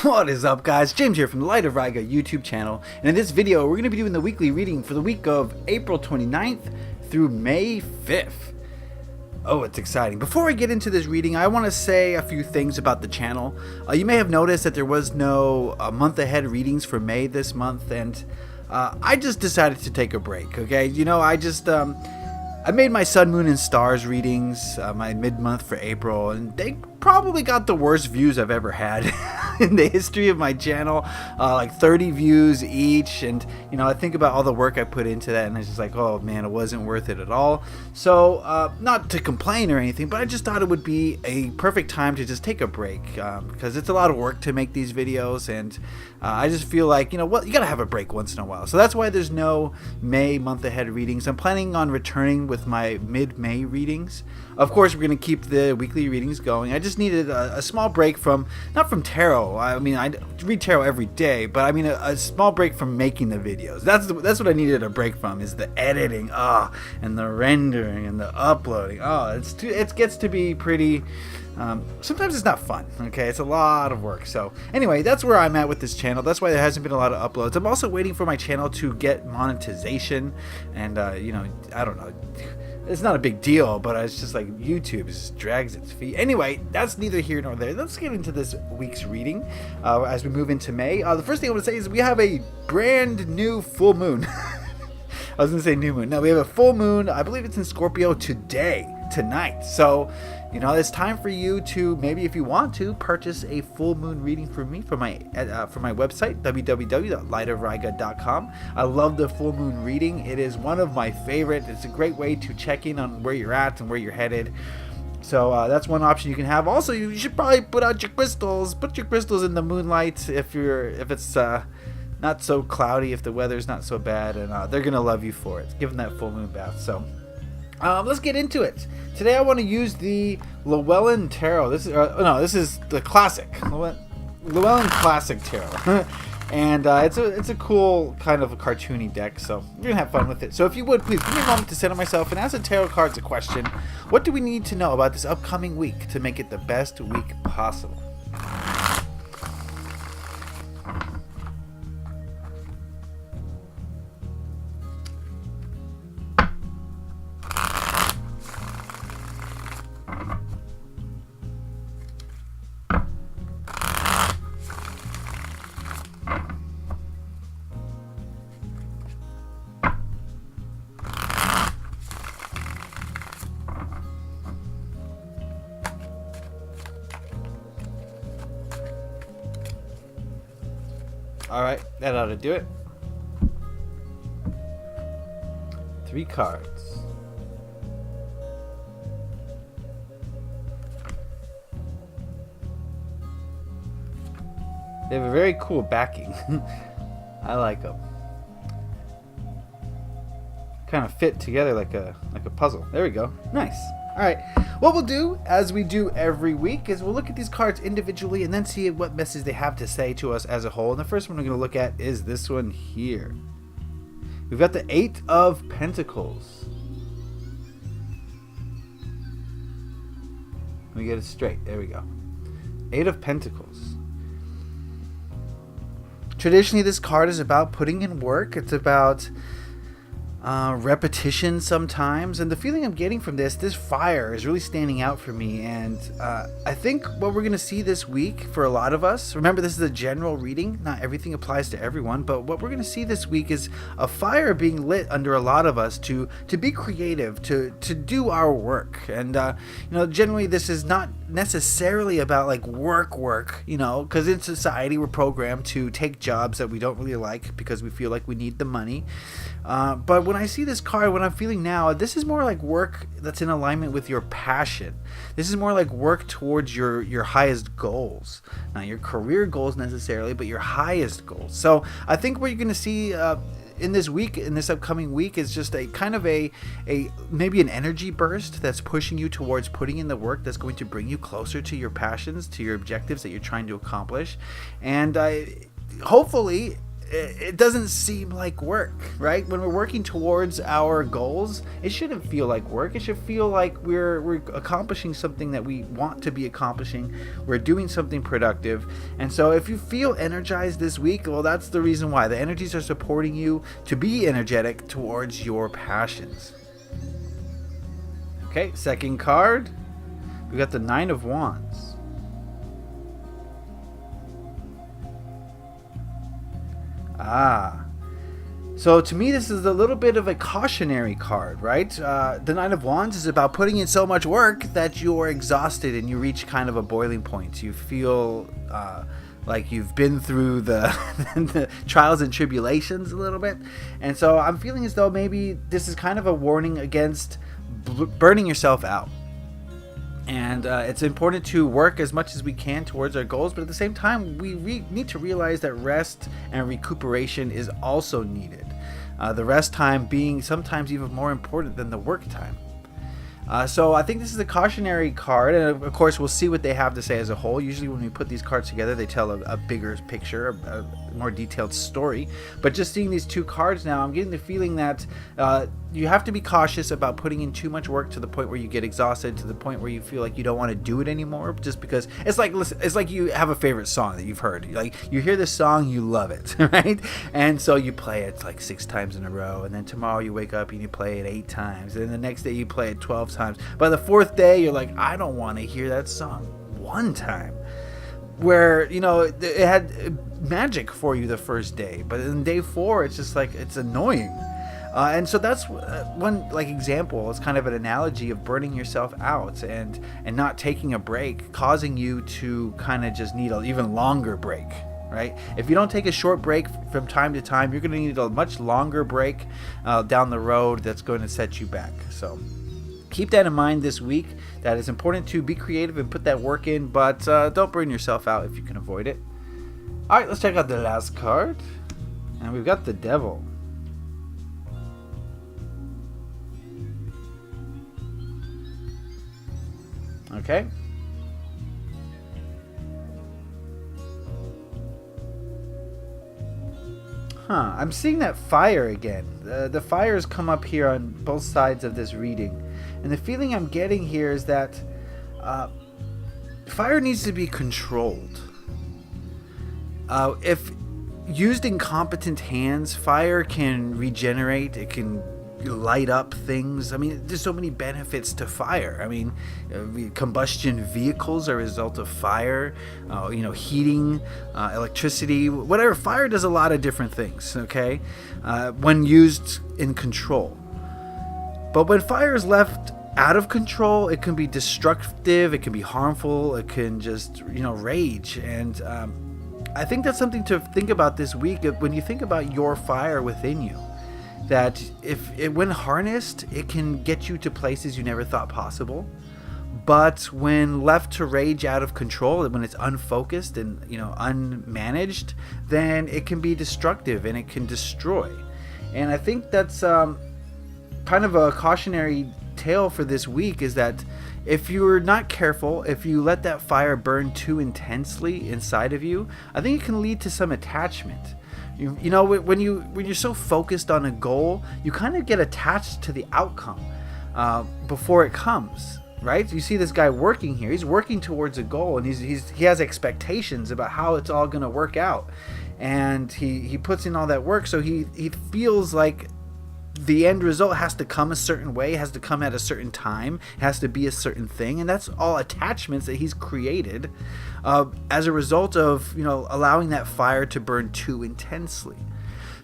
What is up, guys? James here from the Light of Riga YouTube channel, and in this video we're going to be doing the weekly reading for the week of April 29th through May 5th. Oh, it's exciting. Before I get into this reading, I want to say a few things about the channel. You may have noticed that there was no month ahead readings for May this month, and I just decided to take a break, okay? You know, I made my Sun, Moon, and Stars readings, my mid-month for April, and they probably got the worst views I've ever had in the history of my channel, like 30 views each, and you know, I think about all the work I put into that, and it's just like, oh man, it wasn't worth it at all. So, not to complain or anything, but I just thought it would be a perfect time to just take a break, because it's a lot of work to make these videos, and I just feel like, you know what, you gotta have a break once in a while. So that's why there's no May month ahead readings. I'm planning on returning with my mid-May readings. Of course, we're gonna keep the weekly readings going. I just needed a small break from, not from tarot. I mean, I read tarot every day, but I mean a small break from making the videos. That's what I needed a break from, is the editing, and the rendering and the uploading. It gets to be pretty. Sometimes it's not fun, okay? It's a lot of work. So anyway, that's where I'm at with this channel. That's why there hasn't been a lot of uploads. I'm also waiting for my channel to get monetization, and you know, I don't know. It's not a big deal, but it's just like YouTube just drags its feet. Anyway, that's neither here nor there. Let's get into this week's reading as we move into May. The first thing I want to say is we have a brand new full moon. I was going to say new moon. No, we have a full moon. I believe it's in Scorpio tonight. So, you know, it's time for you to, maybe if you want to, purchase a full moon reading from me for my website, www.lightofriga.com. I love the full moon reading. It is one of my favorite. It's a great way to check in on where you're at and where you're headed. So that's one option you can have. Also, you should probably put out your crystals. Put your crystals in the moonlight if it's not so cloudy, if the weather's not so bad, and they're gonna love you for it. Give them that full moon bath. So let's get into it. Today I want to use the Llewellyn Tarot. This is the classic Llewellyn Classic Tarot, and it's a cool kind of a cartoony deck. So we're gonna have fun with it. So if you would, please give me a moment to center myself and ask the tarot cards a question. What do we need to know about this upcoming week to make it the best week possible? Alright, that ought to do it. 3 cards. They have a very cool backing. I like them. Kind of fit together like a puzzle. There we go. Nice. Alright, what we'll do, as we do every week, is we'll look at these cards individually and then see what message they have to say to us as a whole. And the first one we're going to look at is this one here. We've got the 8 of Pentacles. Let me get it straight. There we go. 8 of Pentacles. Traditionally, this card is about putting in work. It's about repetition sometimes, and the feeling I'm getting from this fire is really standing out for me. And I think what we're going to see this week for a lot of us, remember this is a general reading, not everything applies to everyone, but what we're going to see this week is a fire being lit under a lot of us to be creative, to do our work. And you know, generally this is not necessarily about like work, you know, because in society we're programmed to take jobs that we don't really like because we feel like we need the money. But when I see this card, what I'm feeling now, this is more like work that's in alignment with your passion. This is more like work towards your highest goals. Not your career goals necessarily, but your highest goals. So I think what you're going to see in this week, in this upcoming week, is just a kind of a maybe an energy burst that's pushing you towards putting in the work that's going to bring you closer to your passions, to your objectives that you're trying to accomplish. And hopefully it doesn't seem like work, right? When we're working towards our goals, it shouldn't feel like work. It should feel like we're accomplishing something that we want to be accomplishing. We're doing something productive. And so if you feel energized this week, well, that's the reason why. The energies are supporting you to be energetic towards your passions. Okay, second card. We got the Nine of Wands. So to me, this is a little bit of a cautionary card, right? The Nine of Wands is about putting in so much work that you're exhausted and you reach kind of a boiling point. You feel like you've been through the trials and tribulations a little bit. And so I'm feeling as though maybe this is kind of a warning against burning yourself out. And it's important to work as much as we can towards our goals, but at the same time, we need to realize that rest and recuperation is also needed. The rest time being sometimes even more important than the work time. So I think this is a cautionary card, and of course we'll see what they have to say as a whole. Usually when we put these cards together, they tell a bigger picture, a more detailed story. But just seeing these two cards now, I'm getting the feeling that you have to be cautious about putting in too much work to the point where you get exhausted, to the point where you feel like you don't want to do it anymore, just because it's like you have a favorite song that you've heard. Like you hear this song, you love it, right? And so you play it like 6 times in a row, and then tomorrow you wake up and you play it 8 times, and then the next day you play it 12 times. By the 4th day, you're like, I don't want to hear that song 1 time. Where, you know, it had magic for you the first day, but in day 4, it's just like, it's annoying. And so that's one like example. It's kind of an analogy of burning yourself out and not taking a break, causing you to kind of just need an even longer break, right? If you don't take a short break from time to time, you're going to need a much longer break down the road that's going to set you back. So keep that in mind this week, that it's important to be creative and put that work in, but don't burn yourself out if you can avoid it. All right, let's check out the last card. And we've got the Devil. Okay. I'm seeing that fire again. The fires come up here on both sides of this reading. And the feeling I'm getting here is that fire needs to be controlled. If used in competent hands, fire can regenerate. It can light up things. I mean, there's so many benefits to fire. I mean, combustion vehicles are a result of fire, heating, electricity, whatever. Fire does a lot of different things, okay, when used in control. But when fire is left out of control, it can be destructive, it can be harmful, it can just, rage. And I think that's something to think about this week when you think about your fire within you. That when harnessed, it can get you to places you never thought possible. But when left to rage out of control, when it's unfocused and unmanaged, then it can be destructive and it can destroy. And I think that's kind of a cautionary tale for this week, is that if you're not careful, if you let that fire burn too intensely inside of you, I think it can lead to some attachment. When you're so focused on a goal, you kind of get attached to the outcome before it comes, right? You see this guy working here. He's working towards a goal, and he has expectations about how it's all going to work out, and he puts in all that work. So he feels like the end result has to come a certain way, has to come at a certain time, has to be a certain thing, and that's all attachments that he's created as a result of allowing that fire to burn too intensely.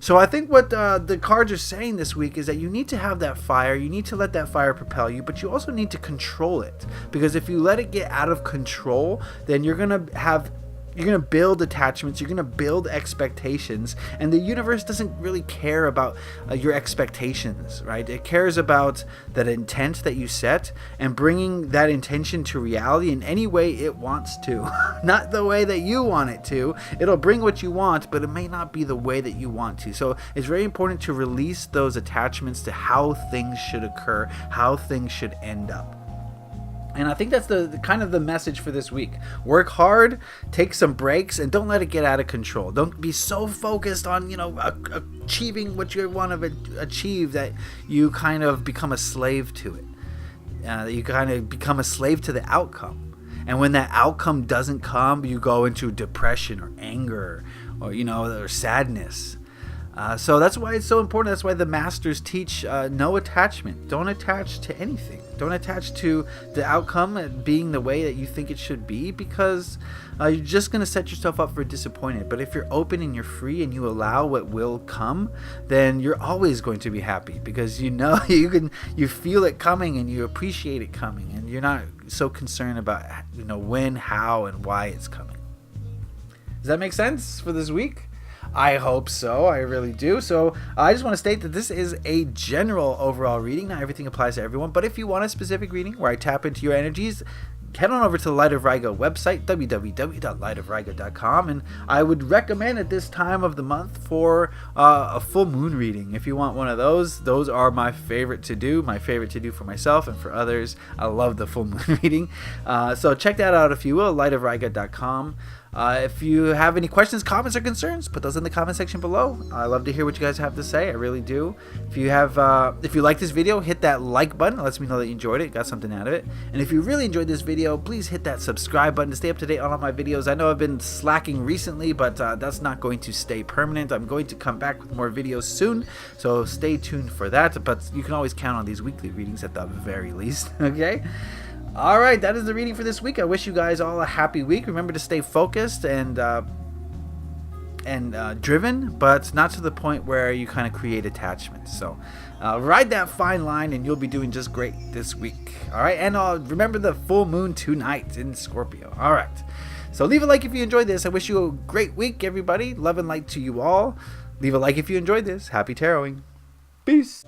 So I think what the cards are saying this week is that you need to have that fire, you need to let that fire propel you, but you also need to control it, because if you let it get out of control, then you're going to build attachments, you're going to build expectations, and the universe doesn't really care about your expectations, right? It cares about that intent that you set and bringing that intention to reality in any way it wants to. Not the way that you want it to. It'll bring what you want, but it may not be the way that you want to. So it's very important to release those attachments to how things should occur, how things should end up. And I think that's the kind of the message for this week. Work hard, take some breaks, and don't let it get out of control. Don't be so focused on, achieving what you want to achieve that you kind of become a slave to it. You kind of become a slave to the outcome. And when that outcome doesn't come, you go into depression or anger or sadness. So that's why it's so important. That's why the masters teach no attachment. Don't attach to anything. Don't attach to the outcome being the way that you think it should be, because you're just going to set yourself up for disappointment. But if you're open and you're free and you allow what will come, then you're always going to be happy, because you feel it coming and you appreciate it coming, and you're not so concerned about when, how, and why it's coming. Does that make sense for this week? I hope so. I really do. So I just want to state that this is a general overall reading. Not everything applies to everyone, but if you want a specific reading where I tap into your energies, head on over to the Light of Rigo website, www.lightofrigo.com, and I would recommend at this time of the month for a full moon reading. If you want one of those are my favorite to do for myself and for others. I love the full moon reading. So check that out if you will, lightofrigo.com. If you have any questions, comments, or concerns, put those in the comment section below. I love to hear what you guys have to say. I really do. If you like this video, hit that like button. It lets me know that you enjoyed it, got something out of it. And if you really enjoyed this video, please hit that subscribe button to stay up to date on all my videos. I know I've been slacking recently, but that's not going to stay permanent. I'm going to come back with more videos soon, so stay tuned for that. But you can always count on these weekly readings at the very least. Okay? All right, that is the reading for this week. I wish you guys all a happy week. Remember to stay focused and driven, but not to the point where you kind of create attachment. So ride that fine line, and you'll be doing just great this week. All right, and remember the full moon tonight in Scorpio. All right, so leave a like if you enjoyed this. I wish you a great week, everybody. Love and light to you all. Leave a like if you enjoyed this. Happy taroting. Peace.